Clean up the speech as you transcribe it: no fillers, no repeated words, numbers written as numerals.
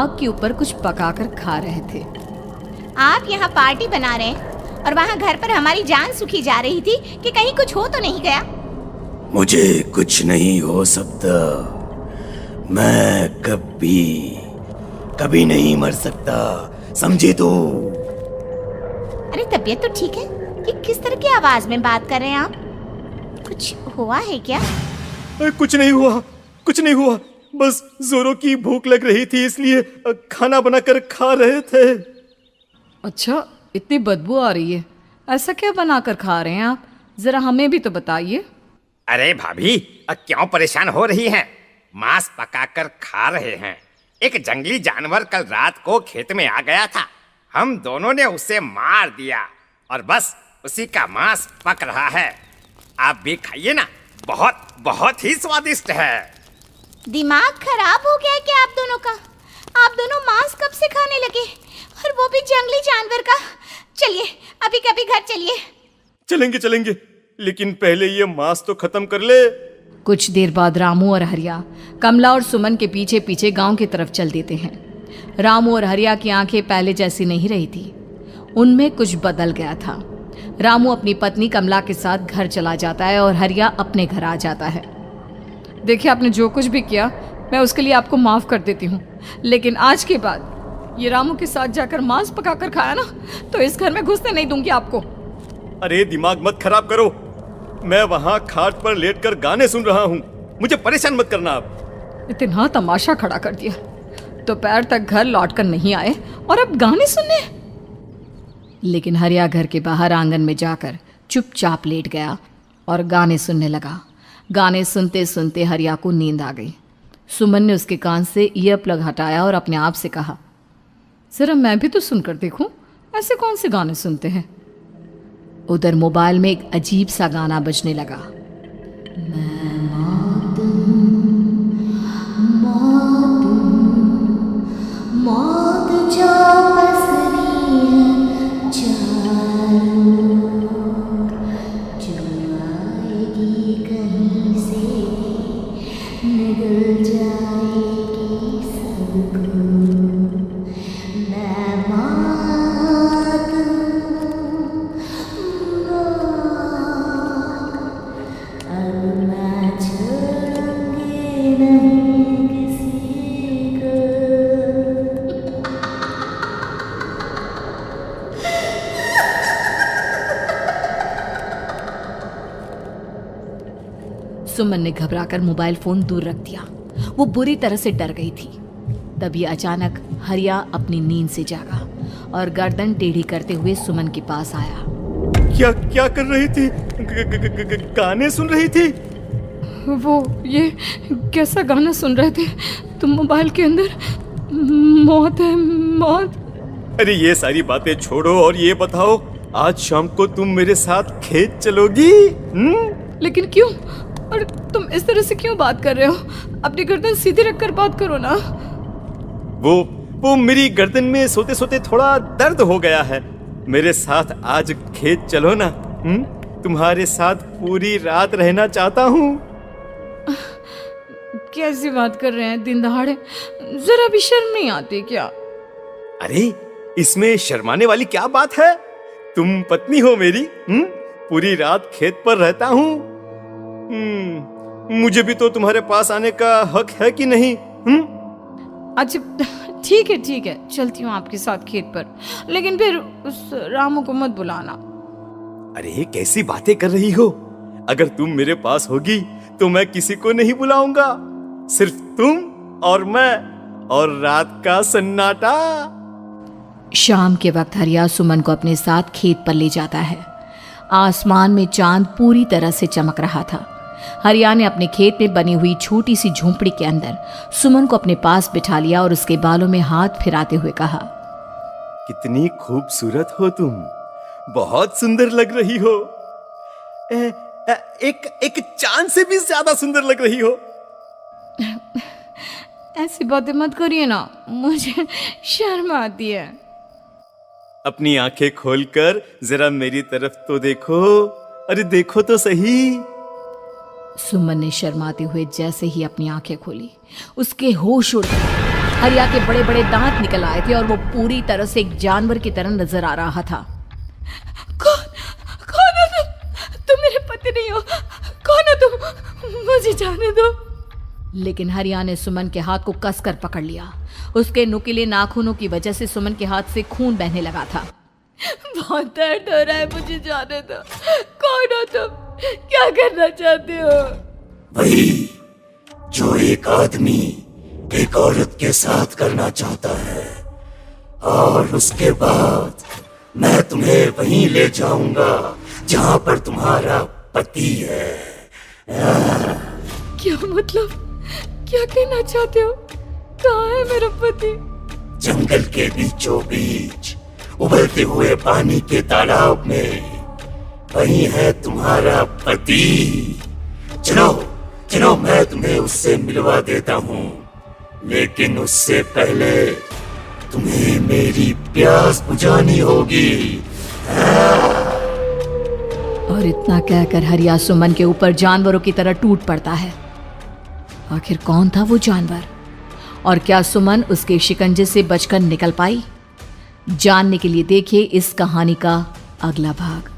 आग के ऊपर कुछ पकाकर खा रहे थे। आप यहाँ पार्टी बना रहे हैं और वहाँ घर पर हमारी जान सुखी जा रही थी कि कहीं कुछ हो तो नहीं गया। मुझे कुछ नहीं हो सकता, मैं कभी नहीं मर सकता, समझे तो? अरे तबीयत तो ठीक है, ये किस तरह की आवाज में बात कर रहे हैं आप? कुछ हुआ है क्या? कुछ नहीं हुआ, बस जोरों की भूख लग रही थी इसलिए खाना बनाकर खा रहे थे। अच्छा, इतनी बदबू आ रही है, ऐसा क्या बनाकर खा रहे हैं आप? जरा हमें भी तो बताइए। अरे भाभी, क्यों परेशान हो रही हैं? मांस पकाकर खा रहे हैं। एक जंगली जानवर कल रात को खेत में आ गया था, हम दोनों ने उसे मार दिया और बस उसी का मांस पक रहा है। आप भी खाइए ना, बहुत बहुत ही स्वादिष्ट है। दिमाग खराब हो गया है क्या आप दोनों का? आप दोनों मांस कब से खाने लगे, और वो भी जंगली जानवर का? चलिए अभी कभी घर चलिए। चलेंगे, लेकिन पहले ये मांस तो खत्म कर ले। कुछ देर बाद रामू और हरिया कमला और सुमन के पीछे पीछे गांव की तरफ चल देते हैं। रामू और हरिया की आंखें पहले जैसी नहीं रही थी, उनमें कुछ बदल गया था। रामू अपनी पत्नी कमला के साथ घर चला जाता है और हरिया अपने घर आ जाता है। देखिए, आपने जो कुछ भी किया मैं उसके लिए आपको माफ़ कर देती हूँ, लेकिन आज के बाद ये रामू के साथ जाकर मांस पकाकर खाया ना, तो इस घर में घुसने नहीं दूंगी आपको। अरे दिमाग मत खराब करो, मैं वहाँ खाट पर लेटकर गाने सुन रहा हूँ, मुझे परेशान मत करना आप। इतना तमाशा खड़ा कर दिया, दोपहर तक घर लौट कर नहीं आए और अब गाने सुनने। लेकिन हरिया घर के बाहर आंगन में जाकर चुपचाप लेट गया और गाने सुनने लगा। गाने सुनते सुनते हरिया को नींद आ गई। सुमन ने उसके कान से ईयर प्लग हटाया और अपने आप से कहा, जरा मैं भी तो सुनकर देखूं, ऐसे कौन से गाने सुनते हैं। उधर मोबाइल में एक अजीब सा गाना बजने लगा। सुमन ने घबराकर मोबाइल फोन दूर रख दिया। वो बुरी तरह से डर गई थी। तभी अचानक हरिया अपनी नींद से जागा और गर्दन टेढ़ी करते हुए सुमन के पास आया। क्या कर रही थी? गाने सुन रही थी? वो ये कैसा गाना सुन रहे थे तुम मोबाइल के अंदर? मौत है, मौत। अरे ये सारी बातें छोड़ो और ये बताओ, आज शाम को तुम मेरे साथ खेत चलोगी? लेकिन क्यों? और तुम इस तरह से क्यों बात कर रहे हो? अपनी गर्दन सीधी रखकर बात करो ना। वो मेरी गर्दन में सोते सोते थोड़ा दर्द हो गया है। मेरे साथ आज खेत चलो ना। तुम्हारे साथ पूरी रात रहना चाहता हूँ। कैसी बात कर रहे हैं दिन दहाड़े? जरा भी शर्म नहीं आती क्या? अरे इसमें शर्माने वाली क्या बात है? तुम पत्नी हो मेरी। पूरी रात खेत पर रहता हूँ। मुझे भी तो तुम्हारे पास आने का हक है कि नहीं? अच्छा ठीक है, चलती हूँ आपके साथ खेत पर, लेकिन फिर उस रामू को मत बुलाना। अरे कैसी बातें कर रही हो? अगर तुम मेरे पास होगी तो मैं किसी को नहीं बुलाऊंगा, सिर्फ तुम और मैं और रात का सन्नाटा। शाम के वक्त हरिया सुमन को अपने साथ खेत पर ले जाता है। आसमान में चांद पूरी तरह से चमक रहा था। हरिया ने अपने खेत में बनी हुई छोटी सी झोंपड़ी के अंदर सुमन को अपने पास बिठा लिया और उसके बालों में हाथ फिराते हुए कहा, कितनी खूबसूरत हो तुम, बहुत सुंदर लग रही हो। एक चांद से भी ज्यादा सुंदर लग रही हो। ऐसी बातें मत करिए ना, मुझे शर्म आती है। अपनी आंखें खोलकर जरा मेरी तरफ तो देखो। अरे देखो तो सही। सुमन ने शर्माते हुए जैसे ही अपनी आंखें खोली, उसके होश उड़ गए। हरिया के बड़े बड़े दांत निकल आए थे और वो पूरी तरह से एक जानवर की तरह नजर आ रहा था। कौन हो तुम मेरे पति नहीं हो। कौन हो तुम, मुझे जाने दो। लेकिन हरिया ने सुमन के हाथ को कसकर पकड़ लिया। उसके नुकीले नाखूनों की वजह से सुमन के हाथ से खून बहने लगा था। बहुत दर्द हो रहा है, मुझे जाने दो। कौन हो तुम, क्या करना चाहते हो? वही जो एक आदमी एक औरत के साथ करना चाहता है, और उसके बाद मैं तुम्हें वहीं ले जाऊंगा जहां पर तुम्हारा पति है। क्या मतलब, क्या कहना चाहते हो? कहाँ है मेरा पति? जंगल के बीचों बीच उबलते हुए पानी के तालाब में, वहीं है तुम्हारा पति। चलो चलो, मैं तुम्हें उससे मिलवा देता हूँ, लेकिन उससे पहले तुम्हें मेरी प्यास बुझानी होगी। और इतना कहकर हरिया सुमन के ऊपर जानवरों की तरह टूट पड़ता है। आखिर कौन था वो जानवर, और क्या सुमन उसके शिकंजे से बचकर निकल पाई? जानने के लिए देखिए इस कहानी का अगला भाग।